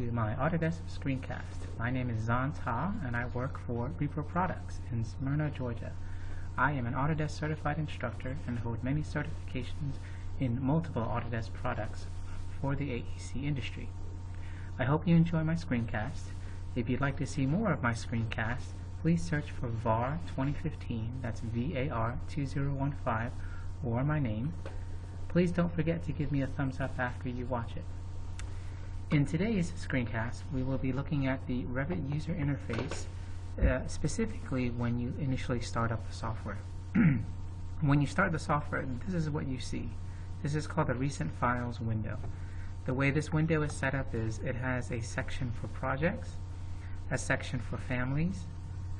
to my Autodesk screencast. My name is Dzan and I work for Repro Products in Smyrna, Georgia. I am an Autodesk certified instructor and hold many certifications in multiple Autodesk products for the AEC industry. I hope you enjoy my screencast. If you'd like to see more of my screencast, please search for VAR 2015, that's VAR 2015, or my name. Please don't forget to give me a thumbs up after you watch it. In today's screencast, we will be looking at the Revit user interface, specifically when you initially start up the software. When you start the software, this is what you see. This is called the Recent Files window. The way this window is set up is it has a section for projects, a section for families,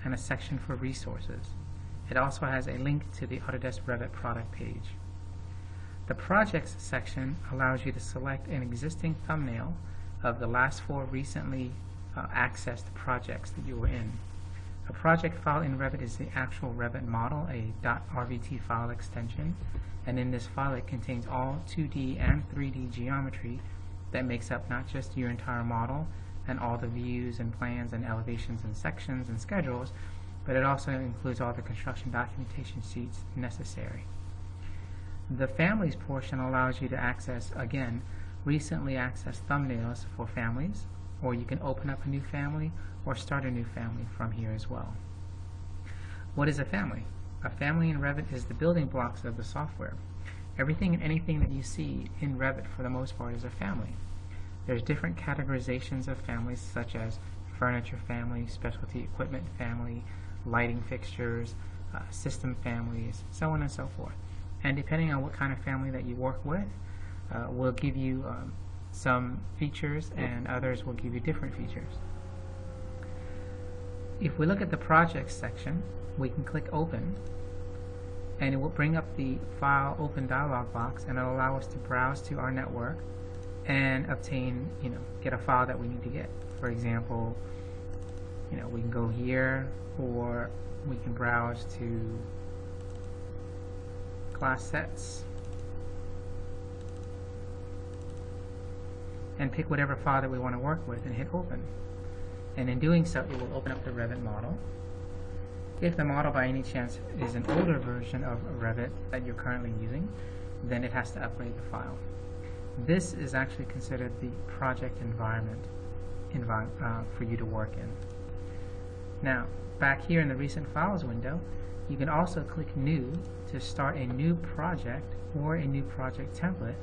and a section for resources. It also has a link to the Autodesk Revit product page. The Projects section allows you to select an existing thumbnail of the last 4 recently accessed projects that you were in. A project file in Revit is the actual Revit model, a .rvt file extension, and in this file it contains all 2D and 3D geometry that makes up not just your entire model and all the views and plans and elevations and sections and schedules, but it also includes all the construction documentation sheets necessary. The Families portion allows you to access, again, recently accessed thumbnails for families, or you can open up a new family or start a new family from here as well. What is a family? A family in Revit is the building blocks of the software. Everything and anything that you see in Revit for the most part is a family. There's different categorizations of families such as furniture family, specialty equipment family, lighting fixtures, system families, so on and so forth. And depending on what kind of family that you work with, will give you some features and others will give you different features. If we look at the Projects section, we can click Open and it will bring up the File Open dialog box and it'll allow us to browse to our network and obtain, get a file that we need to get. For example, we can go here, or we can browse to Class Sets and pick whatever file that we want to work with and hit Open. And in doing so, it will open up the Revit model. If the model by any chance is an older version of Revit that you're currently using, then it has to upgrade the file. This is actually considered the project environment for you to work in. Now, back here in the Recent Files window, you can also click New to start a new project or a new project template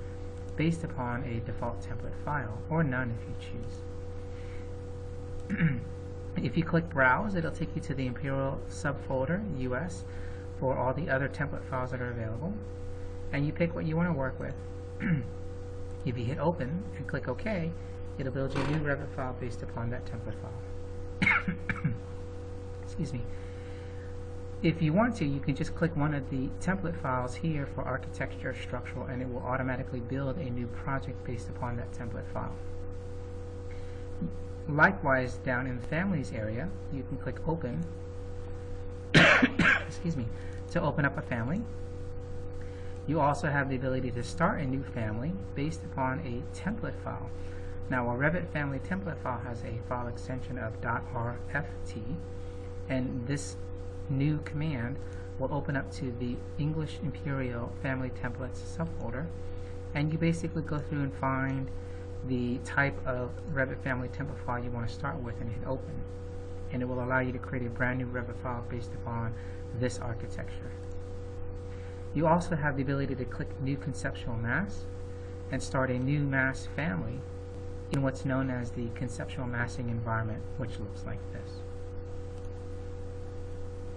based upon a default template file, or none if you choose. If you click Browse, it'll take you to the Imperial subfolder, US, for all the other template files that are available, and you pick what you want to work with. If you hit Open and click OK, it'll build you a new Revit file based upon that template file. Excuse me. If you want to, you can just click one of the template files here for architecture, structural, and it will automatically build a new project based upon that template file. Likewise, down in the Families area, you can click Open excuse me, to open up a family. You also have the ability to start a new family based upon a template file. Now, a Revit family template file has a file extension of .rft, and this new command will open up to the English Imperial Family Templates subfolder, and you basically go through and find the type of Revit family template file you want to start with and hit Open, and it will allow you to create a brand new Revit file based upon this architecture. You also have the ability to click New Conceptual Mass and start a new mass family in what's known as the conceptual massing environment, which looks like this.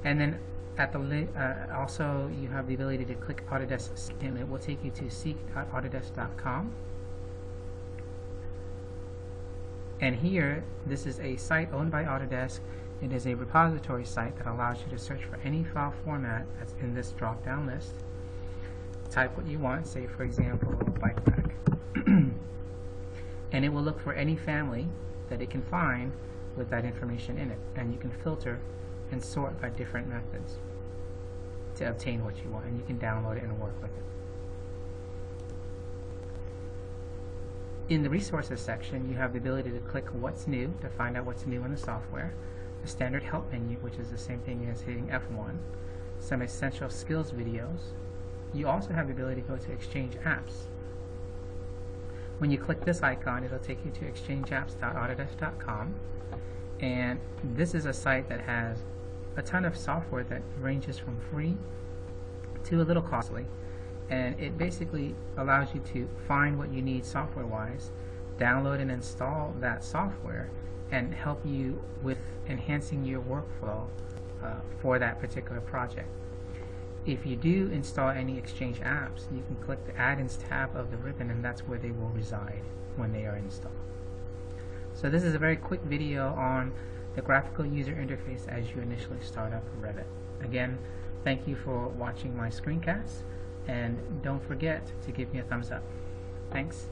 And then at the also you have the ability to click Autodesk, and it will take you to seek.autodesk.com. And here, this is a site owned by Autodesk. It is a repository site that allows you to search for any file format that's in this drop-down list. Type what you want, say for example, bike rack. And it will look for any family that it can find with that information in it. And you can filter and sort by different methods to obtain what you want, and you can download it and work with it. In the resources section, you have the ability to click what's new to find out what's new in the software, the standard help menu, which is the same thing as hitting F1, some essential skills videos. You also have the ability to go to Exchange Apps. When you click this icon, it'll take you to exchangeapps.autodesk.com, and this is a site that has a ton of software that ranges from free to a little costly, and it basically allows you to find what you need software-wise, download and install that software, and help you with enhancing your workflow for that particular project. If you do install any Exchange apps, you can click the Add-ins tab of the ribbon, and that's where they will reside when they are installed. So this is a very quick video on the graphical user interface as you initially start up Revit. Again, thank you for watching my screencast, and don't forget to give me a thumbs up. Thanks.